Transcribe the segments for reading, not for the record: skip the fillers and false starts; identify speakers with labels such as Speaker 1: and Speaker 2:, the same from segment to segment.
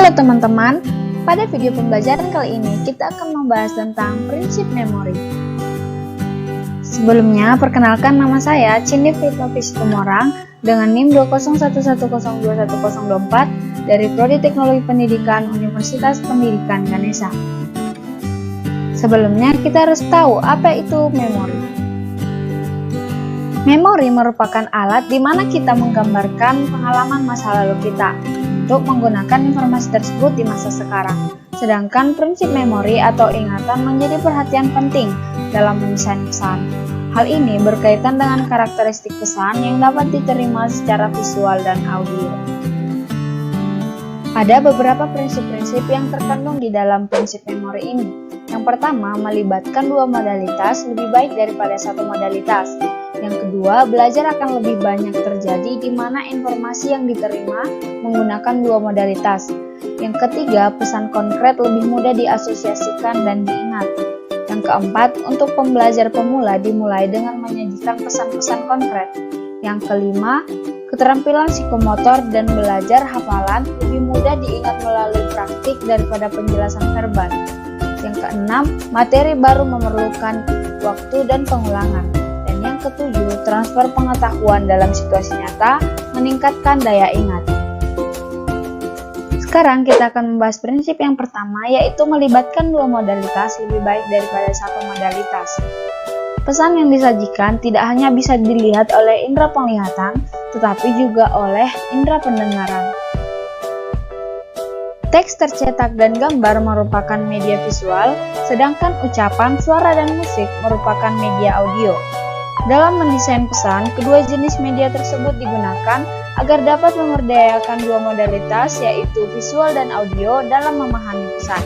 Speaker 1: Halo teman-teman, pada video pembelajaran kali ini kita akan membahas tentang prinsip memori. Sebelumnya, perkenalkan nama saya Cindy Fitnofis Tumorang dengan NIM 20110211024 dari Prodi Teknologi Pendidikan Universitas Pendidikan Ganesha. Sebelumnya, kita harus tahu apa itu memori. Memori merupakan alat di mana kita menggambarkan pengalaman masa lalu kita untuk menggunakan informasi tersebut di masa sekarang. Sedangkan prinsip memori atau ingatan menjadi perhatian penting dalam mendesain pesan. Hal ini berkaitan dengan karakteristik pesan yang dapat diterima secara visual dan audio. Ada beberapa prinsip-prinsip yang terkandung di dalam prinsip memori ini. Yang pertama, melibatkan dua modalitas lebih baik daripada satu modalitas. Yang kedua, belajar akan lebih banyak terjadi di mana informasi yang diterima menggunakan dua modalitas. Yang ketiga, pesan konkret lebih mudah diasosiasikan dan diingat. Yang keempat, untuk pembelajar pemula dimulai dengan menyajikan pesan-pesan konkret. Yang kelima, keterampilan psikomotor dan belajar hafalan lebih mudah diingat melalui praktik daripada penjelasan verbal. Yang keenam, materi baru memerlukan waktu dan pengulangan. Yang ketujuh, transfer pengetahuan dalam situasi nyata meningkatkan daya ingat. Sekarang kita akan membahas prinsip yang pertama, yaitu melibatkan dua modalitas lebih baik daripada satu modalitas. Pesan yang disajikan tidak hanya bisa dilihat oleh indera penglihatan, tetapi juga oleh indera pendengaran. Teks tercetak dan gambar merupakan media visual, sedangkan ucapan, suara, dan musik merupakan media audio. Dalam mendesain pesan, kedua jenis media tersebut digunakan agar dapat memberdayakan dua modalitas, yaitu visual dan audio, dalam memahami pesan.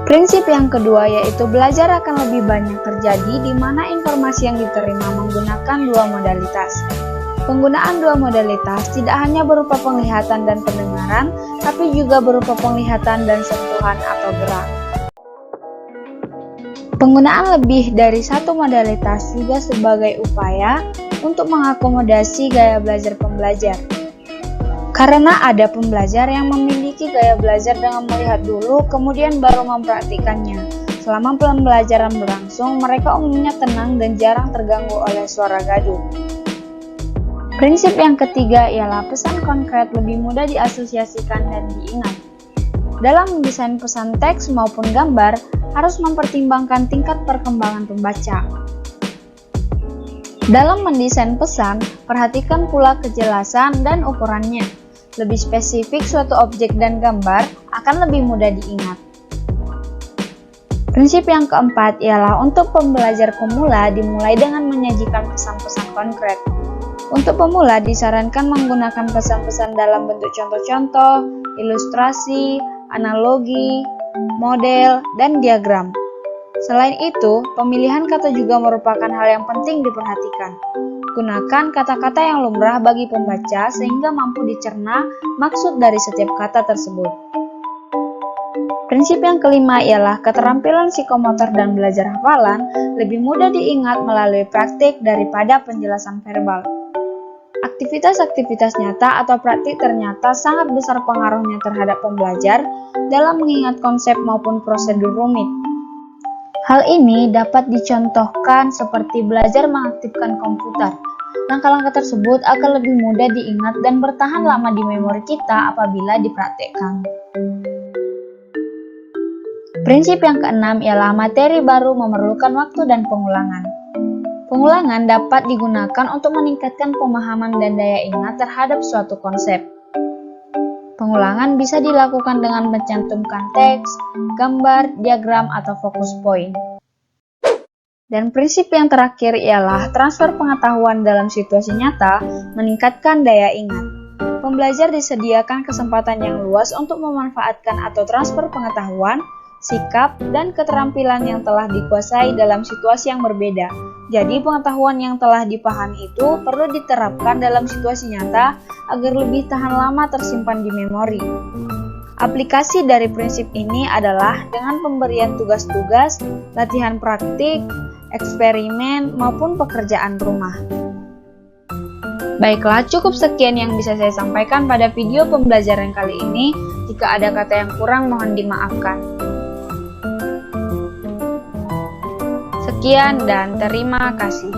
Speaker 1: Prinsip yang kedua yaitu belajar akan lebih banyak terjadi di mana informasi yang diterima menggunakan dua modalitas. Penggunaan dua modalitas tidak hanya berupa penglihatan dan pendengaran, tapi juga berupa penglihatan dan sentuhan atau gerak. Penggunaan lebih dari satu modalitas juga sebagai upaya untuk mengakomodasi gaya belajar pembelajar. Karena ada pembelajar yang memiliki gaya belajar dengan melihat dulu kemudian baru mempraktikkannya. Selama pembelajaran berlangsung, mereka umumnya tenang dan jarang terganggu oleh suara gaduh. Prinsip yang ketiga ialah pesan konkret lebih mudah diasosiasikan dan diingat. Dalam mendesain pesan teks maupun gambar, harus mempertimbangkan tingkat perkembangan pembaca. Dalam mendesain pesan, perhatikan pula kejelasan dan ukurannya. Lebih spesifik suatu objek dan gambar akan lebih mudah diingat. Prinsip yang keempat ialah untuk pembelajar pemula dimulai dengan menyajikan pesan-pesan konkret. Untuk pemula disarankan menggunakan pesan-pesan dalam bentuk contoh-contoh, ilustrasi, analogi, model, dan diagram. Selain itu, pemilihan kata juga merupakan hal yang penting diperhatikan. Gunakan kata-kata yang lumrah bagi pembaca sehingga mampu dicerna maksud dari setiap kata tersebut. Prinsip yang kelima ialah keterampilan psikomotor dan belajar hafalan lebih mudah diingat melalui praktik daripada penjelasan verbal. Aktivitas-aktivitas nyata atau praktik ternyata sangat besar pengaruhnya terhadap pembelajar dalam mengingat konsep maupun prosedur rumit. Hal ini dapat dicontohkan seperti belajar mengaktifkan komputer. Langkah-langkah tersebut akan lebih mudah diingat dan bertahan lama di memori kita apabila dipraktikkan. Prinsip yang keenam ialah materi baru memerlukan waktu dan pengulangan. Pengulangan dapat digunakan untuk meningkatkan pemahaman dan daya ingat terhadap suatu konsep. Pengulangan bisa dilakukan dengan mencantumkan teks, gambar, diagram, atau fokus point. Dan prinsip yang terakhir ialah transfer pengetahuan dalam situasi nyata meningkatkan daya ingat. Pembelajar disediakan kesempatan yang luas untuk memanfaatkan atau transfer pengetahuan, sikap, dan keterampilan yang telah dikuasai dalam situasi yang berbeda. Jadi pengetahuan yang telah dipahami itu perlu diterapkan dalam situasi nyata agar lebih tahan lama tersimpan di memori. Aplikasi dari prinsip ini adalah dengan pemberian tugas-tugas, latihan praktik, eksperimen, maupun pekerjaan rumah. Baiklah, cukup sekian yang bisa saya sampaikan pada video pembelajaran kali ini. Jika ada kata yang kurang, mohon dimaafkan. Sekian dan terima kasih.